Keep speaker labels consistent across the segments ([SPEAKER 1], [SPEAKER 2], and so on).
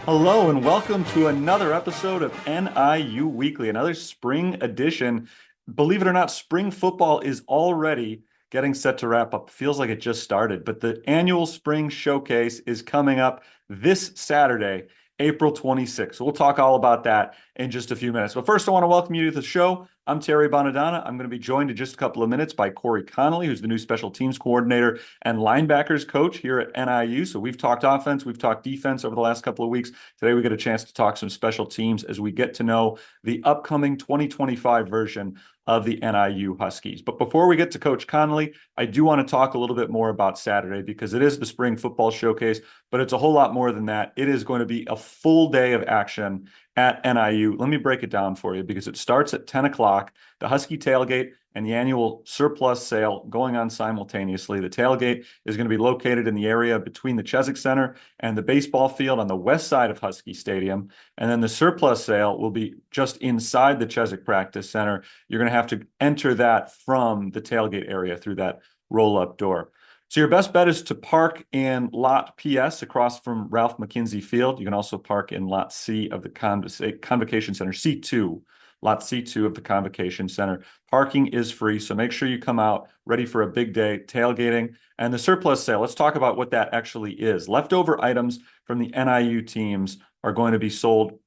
[SPEAKER 1] Hello and welcome to another episode of NIU Weekly, another spring edition. Believe it or not, spring football is already getting set to wrap up. Feels like it just started, but the annual spring showcase is coming up this Saturday, April 26th. So we'll talk all about that in just a few minutes. But first, I want to welcome you to the show. I'm Terry Bonadonna. I'm going to be joined in just a couple of minutes by Cory Connolly, who's the new special teams coordinator and linebackers coach here at NIU. So we've talked offense, we've talked defense over the last couple of weeks. Today we get a chance to talk some special teams as we get to know the upcoming 2025 version of the NIU Huskies. But before we get to Coach Connolly, I do want to talk a little bit more about Saturday because it is the spring football showcase, but it's a whole lot more than that. It is going to be a full day of action at NIU. Let me break it down for you because it starts at 10 o'clock. The Husky tailgate and the annual surplus sale going on simultaneously. The tailgate is going to be located in the area between the Chezik Center and the baseball field on the west side of Husky Stadium. And then the surplus sale will be just inside the Chezik Practice Center. You're going to have to enter that from the tailgate area through that roll-up door. So your best bet is to park in Lot PS across from Ralph McKenzie Field. You can also park in Lot C of the Convocation Center, C2. Lot C2 of the Convocation Center. Parking is free, so make sure you come out ready for a big day, tailgating. And the surplus sale, let's talk about what that actually is. Leftover items from the NIU teams are going to be sold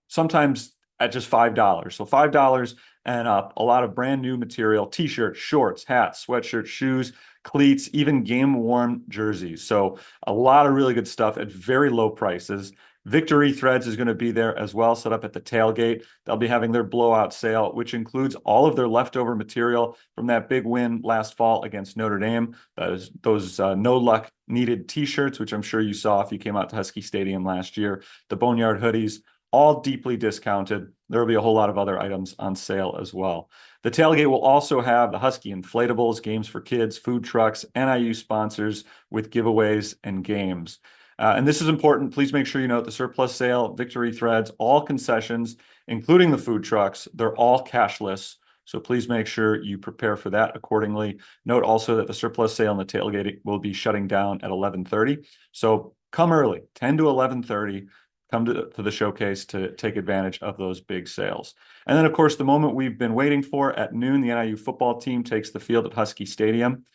[SPEAKER 1] sometimes at just $5. So $5 and up, a lot of brand new material, t-shirts, shorts, hats, sweatshirts, shoes, cleats, even game-worn jerseys. So a lot of really good stuff at very low prices. Victory Threads is going to be there as well, set up at the tailgate. They'll be having their blowout sale, which includes all of their leftover material from that big win last fall against Notre Dame. Those no luck needed t-shirts, which I'm sure you saw if you came out to Husky Stadium last year. The Boneyard hoodies, all deeply discounted. There will be a whole lot of other items on sale as well. The tailgate will also have the Husky inflatables, games for kids, food trucks, NIU sponsors with giveaways and games. And this is important. Please make sure you note the surplus sale, Victory Threads, all concessions, including the food trucks, they're all cashless. So please make sure you prepare for that accordingly. Note also that the surplus sale and the tailgate will be shutting down at 11:30. So come early, 10 to 11:30. Come to the showcase to take advantage of those big sales. And then, of course, the moment we've been waiting for at noon, the NIU football team takes the field at Husky Stadium.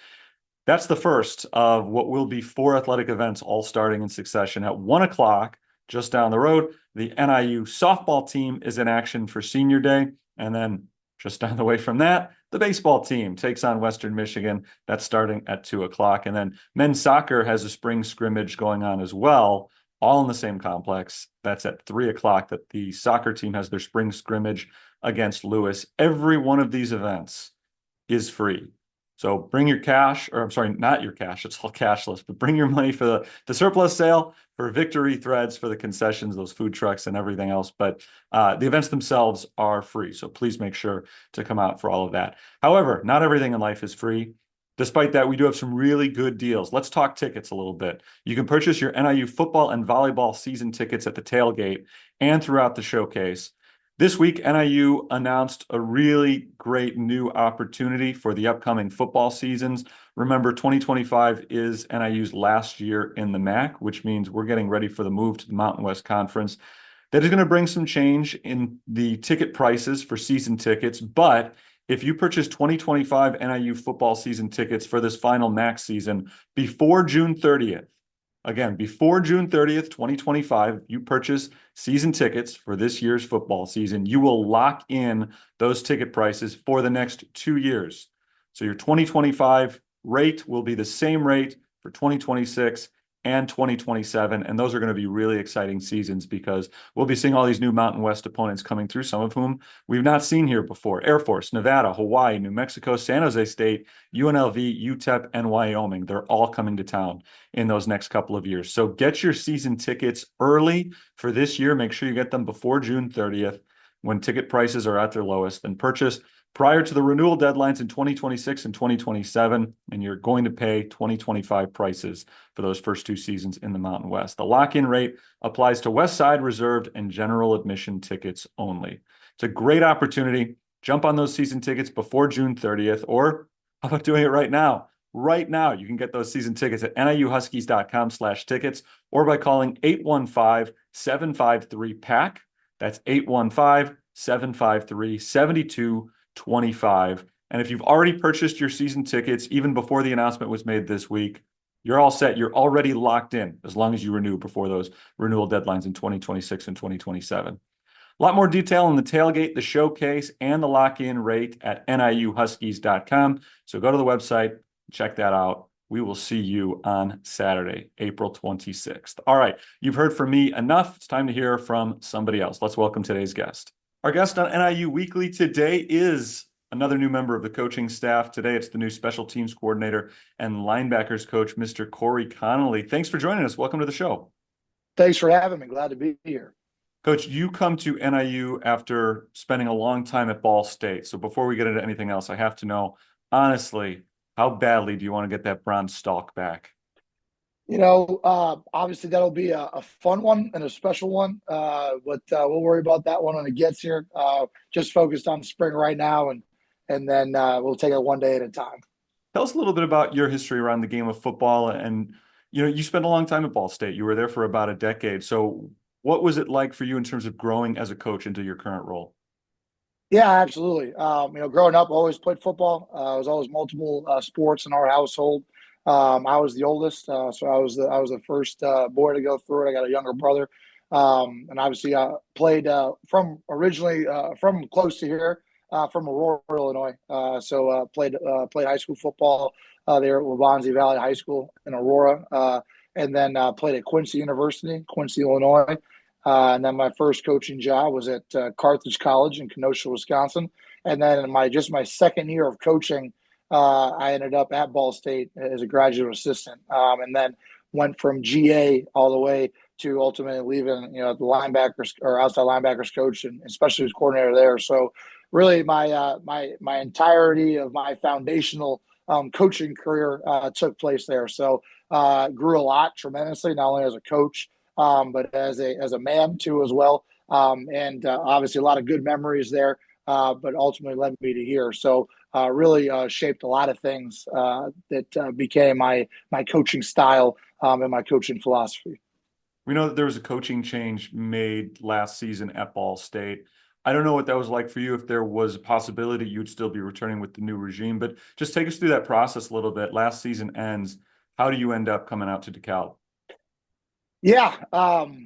[SPEAKER 1] That's the first of what will be 4 athletic events all starting in succession. At 1 o'clock, just down the road, the NIU softball team is in action for senior day. And then just down the way from that, the baseball team takes on Western Michigan. That's starting at 2 o'clock. And then men's soccer has a spring scrimmage going on as well, all in the same complex. That's at 3 o'clock that the soccer team has their spring scrimmage against Lewis. Every one of these events is free. So bring your cash, or I'm sorry, not your cash, it's all cashless, but bring your money for the surplus sale, for Victory Threads, for the concessions, those food trucks and everything else. But the events themselves are free. So please make sure to come out for all of that. However, not everything in life is free. Despite that, we do have some really good deals. Let's talk tickets a little bit. You can purchase your NIU football and volleyball season tickets at the tailgate and throughout the showcase. This week, NIU announced a really great new opportunity for the upcoming football seasons. Remember, 2025 is NIU's last year in the MAC, which means we're getting ready for the move to the Mountain West Conference. That is going to bring some change in the ticket prices for season tickets, but if you purchase 2025 NIU football season tickets for this final MAC season before June 30th, again, before June 30th, 2025, you purchase season tickets for this year's football season, you will lock in those ticket prices for the next 2 years. So your 2025 rate will be the same rate for 2026 and 2027. And those are going to be really exciting seasons because we'll be seeing all these new Mountain West opponents coming through, some of whom we've not seen here before. Air Force, Nevada, Hawaii, New Mexico, San Jose State, UNLV, UTEP, and Wyoming. They're all coming to town in those next couple of years. So get your season tickets early for this year. Make sure you get them before June 30th when ticket prices are at their lowest, and purchase prior to the renewal deadlines in 2026 and 2027, and you're going to pay 2025 prices for those first 2 seasons in the Mountain West. The lock-in rate applies to West Side reserved and general admission tickets only. It's a great opportunity. Jump on those season tickets before June 30th, or how about doing it right now? Right now, you can get those season tickets at niuhuskies.com/tickets or by calling 815-753-PACK. That's 815-753-7225. And if you've already purchased your season tickets, even before the announcement was made this week, you're all set. You're already locked in as long as you renew before those renewal deadlines in 2026 and 2027. A lot more detail on the tailgate, the showcase, and the lock-in rate at niuhuskies.com. So go to the website, check that out. We will see you on Saturday, April 26th. All right, you've heard from me enough. It's time to hear from somebody else. Let's welcome today's guest. Our guest on NIU Weekly today is another new member of the coaching staff. Today, it's the new special teams coordinator and linebackers coach, Mr. Cory Connolly. Thanks for joining us. Welcome to the show.
[SPEAKER 2] Thanks for having me. Glad to be here.
[SPEAKER 1] Coach, you come to NIU after spending a long time at Ball State. So before we get into anything else, I have to know, honestly, how badly do you want to get that bronze stalk back?
[SPEAKER 2] Obviously that'll be a fun one and a special one, but we'll worry about that one when it gets here. Just focused on spring right now, and then we'll take it one day at a time.
[SPEAKER 1] Tell us a little bit about your history around the game of football. And, you spent a long time at Ball State. You were there for about a decade. So what was it like for you in terms of growing as a coach into your current role?
[SPEAKER 2] Yeah, absolutely. Growing up, I always played football. I was always multiple sports in our household. I was the oldest, so I was the first boy to go through it. I got a younger brother, and obviously played from originally from close to here, from Aurora, Illinois. So played high school football there at Waubonsie Valley High School in Aurora, and then played at Quincy University, Quincy, Illinois. And then my first coaching job was at Carthage College in Kenosha, Wisconsin. And then in my second year of coaching, I ended up at Ball State as a graduate assistant, and then went from GA all the way to ultimately leaving, the linebackers or outside linebackers coach and specialties coordinator there. So really my entirety of my foundational coaching career took place there. So grew a lot tremendously, not only as a coach, but as a man too as well. And obviously a lot of good memories there, but ultimately led me to here. So really shaped a lot of things that became my coaching style and my coaching philosophy.
[SPEAKER 1] We know that there was a coaching change made last season at Ball State. I don't know what that was like for you, if there was a possibility you'd still be returning with the new regime, but just take us through that process a little bit. Last season ends. How do you end up coming out to DeKalb?
[SPEAKER 2] Yeah.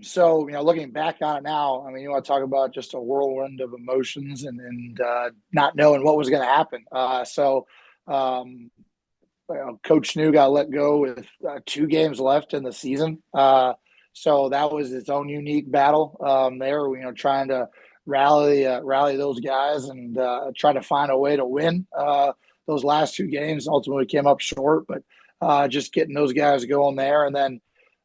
[SPEAKER 2] So, looking back on it now, I mean, you want to talk about just a whirlwind of emotions and not knowing what was going to happen. Um, Coach New got let go with 2 games left in the season. So that was its own unique battle there, trying to rally those guys and try to find a way to win those last 2 games. Ultimately came up short, but just getting those guys going there. And then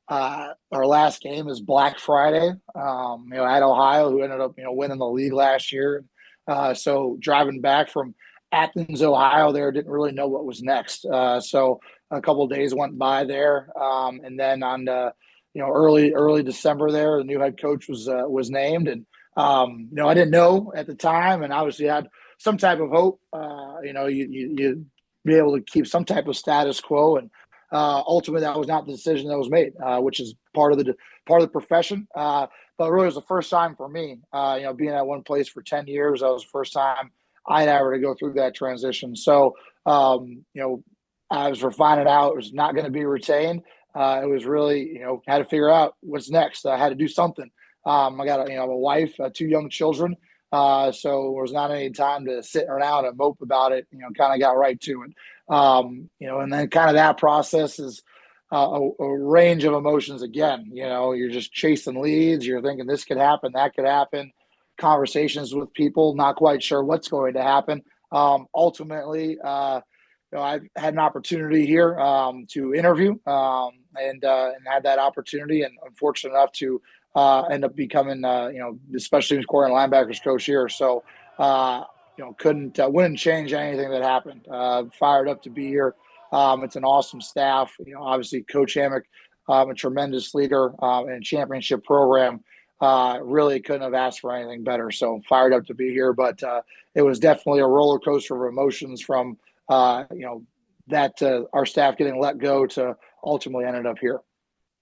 [SPEAKER 2] our last game is Black Friday, at Ohio, who ended up, winning the league last year. So driving back from Athens, Ohio, there didn't really know what was next. So a couple of days went by there, and then on early December, there the new head coach was named, and I didn't know at the time, and obviously had some type of hope. You be able to keep some type of status quo, and ultimately that was not the decision that was made, which is part of the profession. But really, it was the first time for me, being at one place for 10 years. That was the first time I'd ever to go through that transition. So, I was finding out it was not going to be retained. It was really, had to figure out what's next. I had to do something. I got a wife, 2 young children. So there was not any time to sit around and mope about it, kind of got right to it. And then kind of that process is a range of emotions again. You're just chasing leads. You're thinking this could happen, that could happen. Conversations with people, not quite sure what's going to happen. Ultimately, I had an opportunity here to interview and had that opportunity, and unfortunate enough to end up becoming the special teams core and linebackers coach here. So wouldn't change anything that happened. Fired up to be here. It's an awesome staff. Obviously Coach Hammock, a tremendous leader and championship program. Really couldn't have asked for anything better. So fired up to be here, but it was definitely a roller coaster of emotions from our staff getting let go to ultimately ended up here.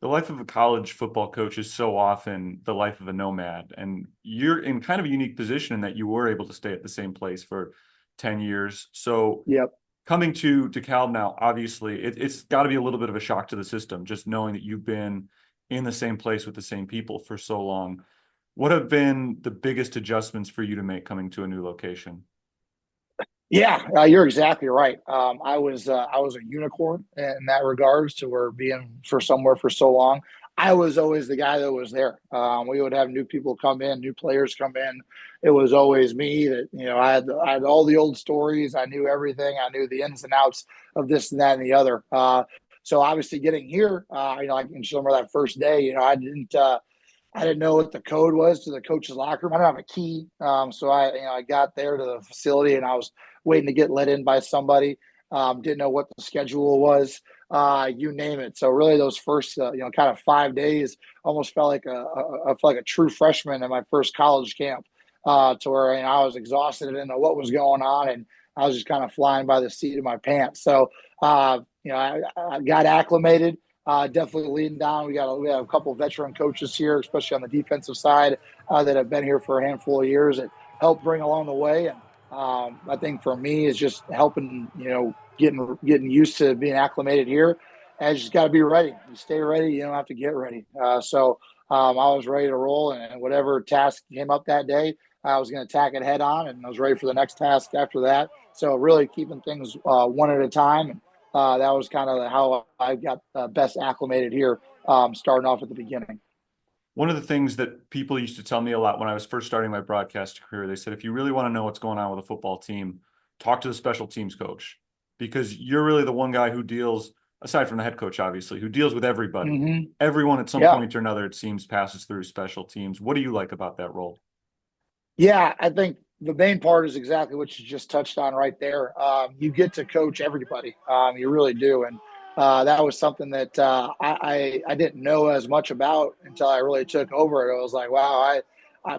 [SPEAKER 1] The life of a college football coach is so often the life of a nomad, and you're in kind of a unique position in that you were able to stay at the same place for 10 years. So
[SPEAKER 2] Yep.
[SPEAKER 1] coming to DeKalb now, obviously, it's got to be a little bit of a shock to the system, just knowing that you've been in the same place with the same people for so long. What have been the biggest adjustments for you to make coming to a new location?
[SPEAKER 2] Yeah, you're exactly right. I was a unicorn in that regards to where being for somewhere for so long. I was always the guy that was there. We would have new people come in, new players come in. It was always me that I had all the old stories. I knew everything. I knew the ins and outs of this and that and the other. So obviously getting here, I can just remember that first day. I didn't know what the code was to the coach's locker room. I don't have a key, so I got there to the facility and I was waiting to get let in by somebody. Didn't know what the schedule was, you name it. So really, those first kind of 5 days almost felt like I felt like a true freshman in my first college camp. To where I was exhausted and didn't know what was going on, and I was just kind of flying by the seat of my pants. So I got acclimated. Definitely leading down. We have a couple of veteran coaches here, especially on the defensive side, that have been here for a handful of years that helped bring along the way. And I think for me is just helping, getting used to being acclimated here. And you just got to be ready. You stay ready. You don't have to get ready. I was ready to roll, and whatever task came up that day, I was going to tack it head on, and I was ready for the next task after that. So really keeping things one at a time. That was kind of how I got best acclimated here, starting off at the beginning.
[SPEAKER 1] One of the things that people used to tell me a lot when I was first starting my broadcast career, they said, if you really want to know what's going on with a football team, talk to the special teams coach because you're really the one guy who deals, aside from the head coach, obviously, who deals with everybody.
[SPEAKER 2] Mm-hmm.
[SPEAKER 1] Everyone at some
[SPEAKER 2] Yeah.
[SPEAKER 1] point or another, it seems, passes through special teams. What do you like about that role?
[SPEAKER 2] Yeah, I think the main part is exactly what you just touched on right there. You get to coach everybody, you really do, and that was something that I didn't know as much about until I really took over it. I was like, wow,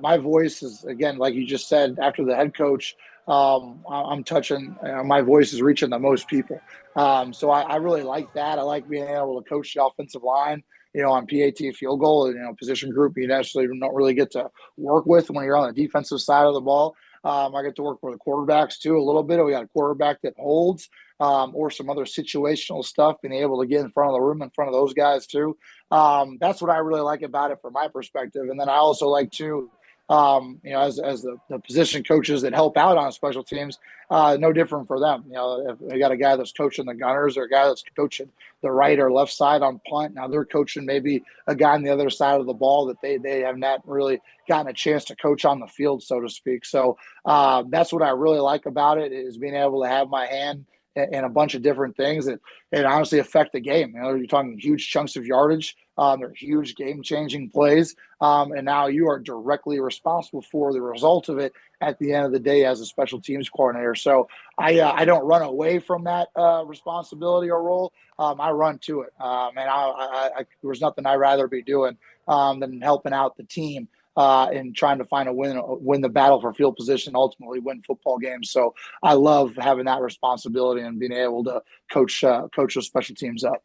[SPEAKER 2] my voice is again like you just said after the head coach. I'm touching. My voice is reaching the most people, so I really like that. I like being able to coach the offensive line. On PAT field goal, position group you necessarily don't really get to work with when you're on the defensive side of the ball. I get to work with the quarterbacks too a little bit. We got a quarterback that holds, or some other situational stuff, being able to get in front of the room, in front of those guys too. That's what I really like about it from my perspective. And then I also like to, as the position coaches that help out on special teams, no different for them. If we got a guy that's coaching the gunners or a guy that's coaching the right or left side on punt, now they're coaching maybe a guy on the other side of the ball that they have not really gotten a chance to coach on the field, so to speak. So that's what I really like about it is being able to have my hand in a bunch of different things that honestly affect the game. You're talking huge chunks of yardage. They're huge game-changing plays, and now you are directly responsible for the result of it at the end of the day as a special teams coordinator. So I don't run away from that responsibility or role. I run to it, and there's nothing I'd rather be doing than helping out the team and trying to find win the battle for field position, ultimately win football games. So I love having that responsibility and being able to coach those special teams up.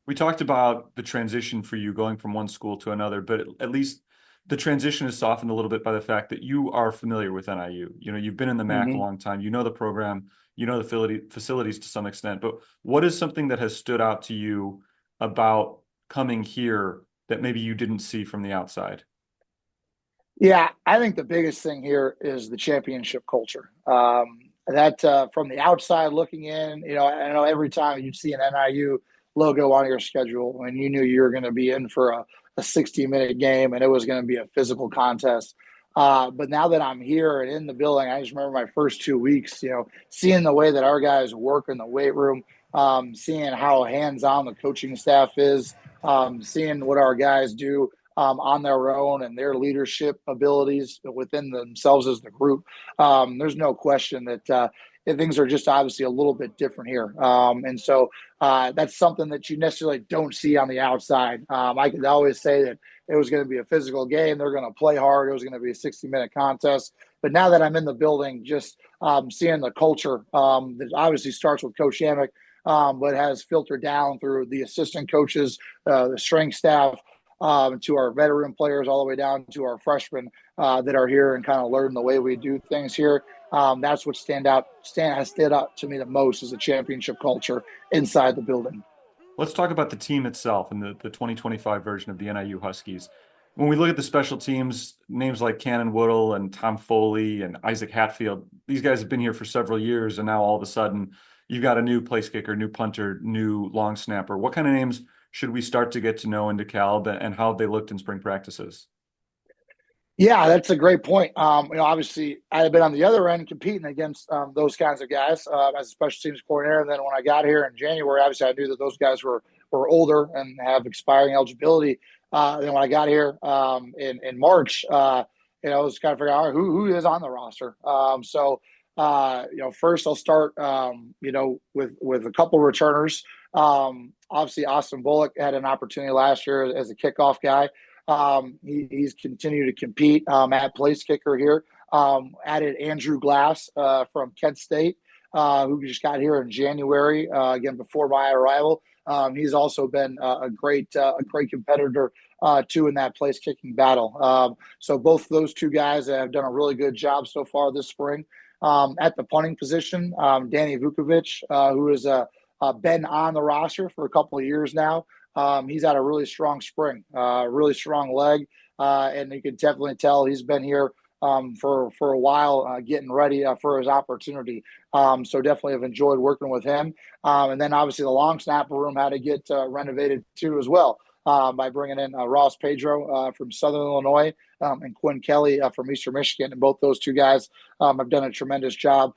[SPEAKER 1] We talked about the transition for you going from one school to another, but at least the transition is softened a little bit by the fact that you are familiar with NIU. You've been in the MAC a
[SPEAKER 2] Mm-hmm.
[SPEAKER 1] long time. You know the program, you know the facilities to some extent. But what is something that has stood out to you about coming here that maybe you didn't see from the outside?
[SPEAKER 2] Yeah, I think the biggest thing here is the championship culture. That from the outside looking in, I know every time you'd see an NIU logo on your schedule, and you knew you were going to be in for a 60-minute game, and it was going to be a physical contest. But now that I'm here and in the building, I just remember my first 2 weeks, seeing the way that our guys work in the weight room, seeing how hands-on the coaching staff is, seeing what our guys do on their own and their leadership abilities within themselves as the group. There's no question that things are just obviously a little bit different here. And so that's something that you necessarily don't see on the outside. I could always say that it was going to be a physical game. They're going to play hard. It was going to be a 60-minute contest. But now that I'm in the building, just seeing the culture that obviously starts with Coach Yamick, but has filtered down through the assistant coaches, the strength staff, to our veteran players, all the way down to our freshmen that are here and kind of learn the way we do things here. That's what has stood out to me the most is a championship culture inside the building.
[SPEAKER 1] Let's talk about the team itself and the 2025 version of the NIU Huskies. When we look at the special teams, names like Cannon Woodall and Tom Foley and Isaac Hatfield, these guys have been here for several years, and now all of a sudden you've got a new place kicker, new punter, new long snapper. What kind of names should we start to get to know in DeKalb, and how have they looked in spring practices?
[SPEAKER 2] Yeah, that's a great point. Obviously, I had been on the other end competing against those kinds of guys as a special teams coordinator. And then when I got here in January, obviously I knew that those guys were older and have expiring eligibility. Then when I got here in March, I was kind of figuring out who is on the roster. First I'll start, with a couple returners. Obviously, Austin Bullock had an opportunity last year as a kickoff guy. He's continued to compete at place kicker here. Added Andrew Glass from Kent State, who just got here in January, again before my arrival. He's also been a great competitor too in that place kicking battle. So both those two guys have done a really good job so far this spring. At the punting position, Danny Vukovic, who has been on the roster for a couple of years now. He's had a really strong spring, really strong leg, and you can definitely tell he's been here for a while, getting ready for his opportunity. So definitely have enjoyed working with him. And then obviously the long snapper room had to get renovated too as well, by bringing in Ross Pedro from Southern Illinois, and Quinn Kelly from Eastern Michigan. And both those two guys have done a tremendous job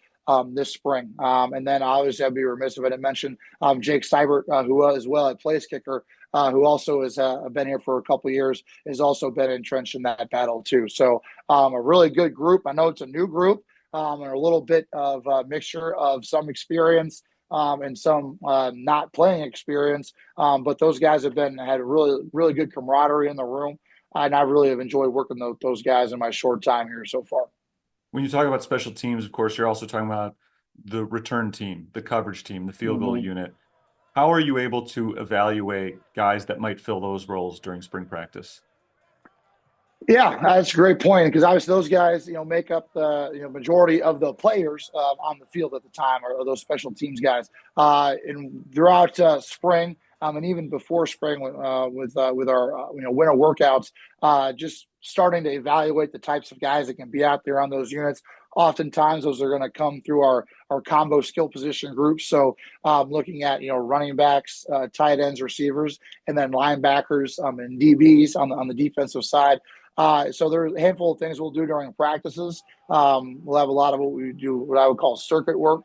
[SPEAKER 2] this spring. And then obviously I'd be remiss if I didn't mention Jake Seibert, who as well at place kicker, who also has been here for a couple of years, has also been entrenched in that battle too. So a really good group. I know it's a new group, and a little bit of a mixture of some experience and some not playing experience. But those guys had a really, really good camaraderie in the room. And I really have enjoyed working those guys in my short time here so far.
[SPEAKER 1] When you talk about special teams, of course, you're also talking about the return team, the coverage team, the field goal
[SPEAKER 2] Mm-hmm.
[SPEAKER 1] unit. How are you able to evaluate guys that might fill those roles during spring practice?
[SPEAKER 2] Yeah, that's a great point because obviously those guys, make up the majority of the players on the field at the time, or those special teams guys. And throughout spring, and even before spring, with our winter workouts, just starting to evaluate the types of guys that can be out there on those units. Oftentimes, those are going to come through our combo skill position groups. So, looking at running backs, tight ends, receivers, and then linebackers and DBs on the defensive side. So there's a handful of things we'll do during practices. We'll have a lot of what I would call circuit work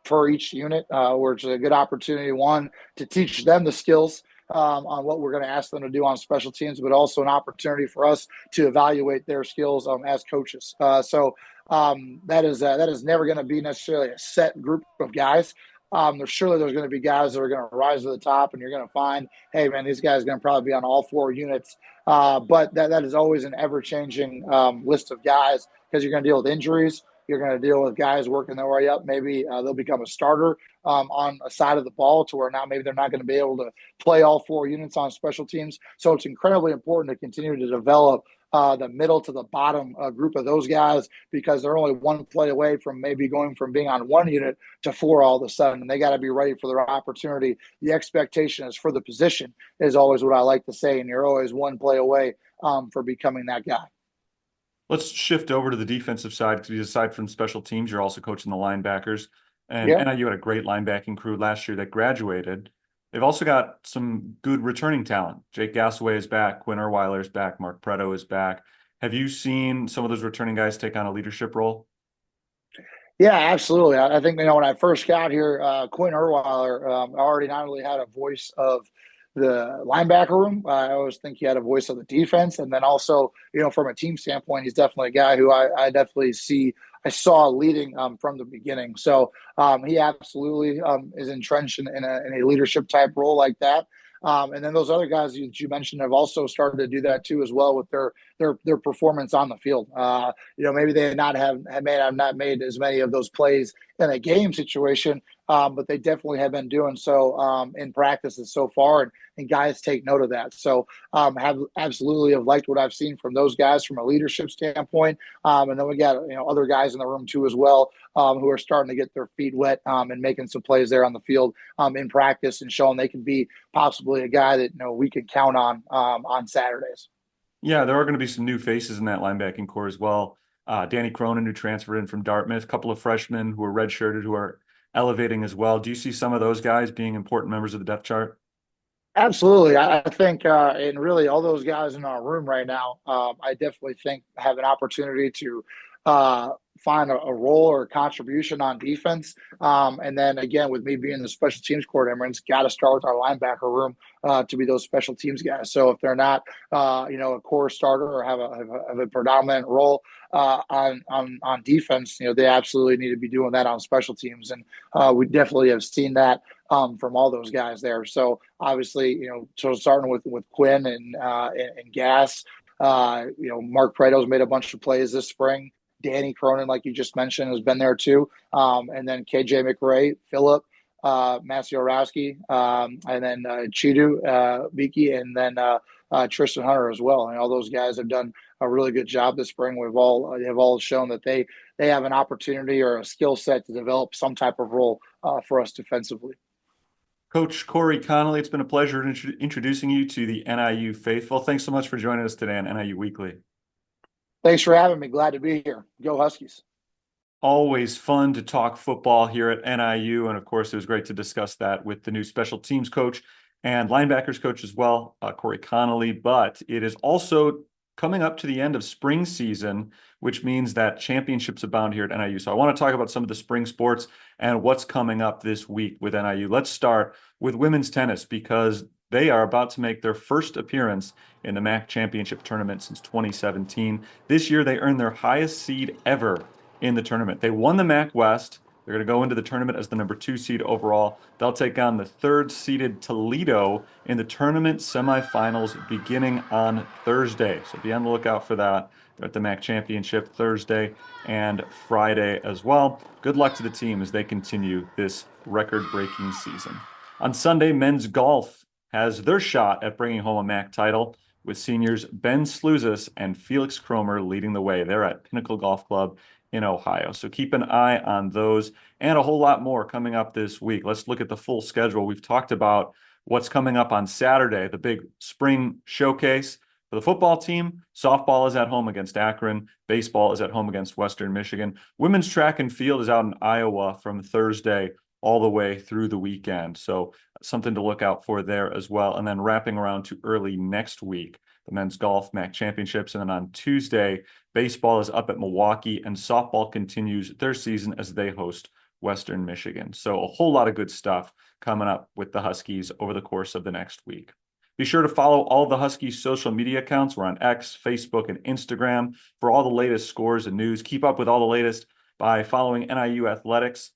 [SPEAKER 2] for each unit, where it's a good opportunity, one, to teach them the skills on what we're going to ask them to do on special teams, but also an opportunity for us to evaluate their skills as coaches. That is never going to be necessarily a set group of guys. There's going to be guys that are going to rise to the top, and you're going to find, hey, man, these guys are going to probably be on all four units. But that is always an ever-changing list of guys because you're going to deal with injuries. You're going to deal with guys working their way up. Maybe they'll become a starter on a side of the ball to where now maybe they're not going to be able to play all four units on special teams. So it's incredibly important to continue to develop the middle to the bottom group of those guys because they're only one play away from maybe going from being on one unit to four all of a sudden. And they got to be ready for their opportunity. The expectation is for the position is always what I like to say. And you're always one play away for becoming that guy.
[SPEAKER 1] Let's shift over to the defensive side because aside from special teams, you're also coaching the linebackers. And
[SPEAKER 2] Yeah.
[SPEAKER 1] NIU had a great linebacking crew last year that graduated. They've also got some good returning talent. Jake Gassaway is back. Quinn Erweiler is back. Mark Preto is back. Have you seen some of those returning guys take on a leadership role?
[SPEAKER 2] Yeah, absolutely. I think, when I first got here, Quinn Erweiler already not only had a voice of the linebacker room, I always think he had a voice of the defense. And then also, from a team standpoint, he's definitely a guy who I definitely I saw leading from the beginning. So he absolutely is entrenched in a leadership type role like that. And then those other guys you mentioned have also started to do that too as well with their performance on the field. Maybe they may have not made as many of those plays in a game situation, but they definitely have been doing so in practices so far, and guys take note of that. So have absolutely have liked what I've seen from those guys from a leadership standpoint, and then we got other guys in the room too as well, who are starting to get their feet wet and making some plays there on the field in practice and showing they can be possibly a guy that we can count on Saturdays.
[SPEAKER 1] Yeah, there are going to be some new faces in that linebacking core as well. Danny Cronin, who transferred in from Dartmouth, a couple of freshmen who are redshirted, who are elevating as well. Do you see some of those guys being important members of the depth chart?
[SPEAKER 2] Absolutely. I think, and really all those guys in our room right now, I definitely think have an opportunity to uh, find a role or a contribution on defense. And then again, with me being the special teams coordinator, it's got to start with our linebacker room to be those special teams guys. So if they're not, a core starter or have a predominant role on defense, they absolutely need to be doing that on special teams. And we definitely have seen that from all those guys there. So obviously, so starting with Quinn and Gas, Mark Prato's made a bunch of plays this spring. Danny Cronin, like you just mentioned, has been there too. And then KJ McRae, Phillip, Maciorowski, and then Chidu, Viki, and then Tristan Hunter as well. And all those guys have done a really good job this spring. They have all shown that they have an opportunity or a skill set to develop some type of role for us defensively.
[SPEAKER 1] Coach Cory Connolly, it's been a pleasure introducing you to the NIU faithful. Thanks so much for joining us today on NIU Weekly.
[SPEAKER 2] Thanks for having me. Glad to be here. Go Huskies.
[SPEAKER 1] Always fun to talk football here at NIU. And of course, it was great to discuss that with the new special teams coach and linebackers coach as well, Cory Connolly. But it is also coming up to the end of spring season, which means that championships abound here at NIU. So I want to talk about some of the spring sports and what's coming up this week with NIU. Let's start with women's tennis because they are about to make their first appearance in the MAC championship tournament since 2017. This year, they earned their highest seed ever in the tournament. They won the MAC West. They're going to go into the tournament as the number 2 seed overall. They'll take on the 3rd seeded Toledo in the tournament semifinals beginning on Thursday. So be on the lookout for that. They're at the MAC Championship Thursday and Friday as well. Good luck to the team as they continue this record-breaking season. On Sunday, men's golf has their shot at bringing home a MAC title with seniors Ben Sluzis and Felix Cromer leading the way. They're at Pinnacle Golf Club in Ohio. So keep an eye on those and a whole lot more coming up this week. Let's look at the full schedule. We've talked about what's coming up on Saturday, the big spring showcase for the football team. Softball is at home against Akron. Baseball is at home against Western Michigan. Women's track and field is out in Iowa from Thursday all the way through the weekend. So something to look out for there as well. And then wrapping around to early next week, the men's golf MAC championships. And then on Tuesday, baseball is up at Milwaukee and softball continues their season as they host Western Michigan. So a whole lot of good stuff coming up with the Huskies over the course of the next week. Be sure to follow all the Huskies social media accounts. We're on X, Facebook, and Instagram for all the latest scores and news. Keep up with all the latest by following NIU Athletics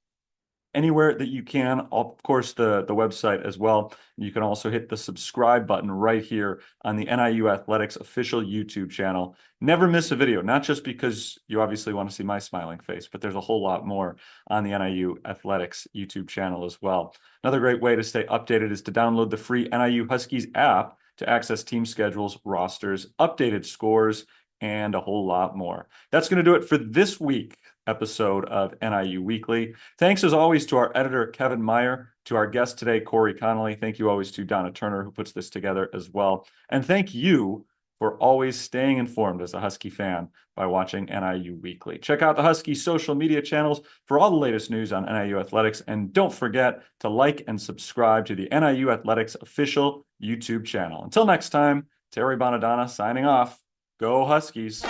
[SPEAKER 1] anywhere that you can. Of course, the website as well. You can also hit the subscribe button right here on the NIU Athletics official YouTube channel. Never miss a video, not just because you obviously want to see my smiling face, but there's a whole lot more on the NIU Athletics YouTube channel as well. Another great way to stay updated is to download the free NIU Huskies app to access team schedules, rosters, updated scores, and a whole lot more. That's going to do it for this week episode of NIU Weekly. Thanks as always to our editor, Kevin Meyer, to our guest today, Cory Connolly. Thank you always to Donna Turner, who puts this together as well. And thank you for always staying informed as a Husky fan by watching NIU Weekly. Check out the Husky social media channels for all the latest news on NIU Athletics. And don't forget to like and subscribe to the NIU Athletics official YouTube channel. Until next time, Terry Bonadonna signing off. Go Huskies.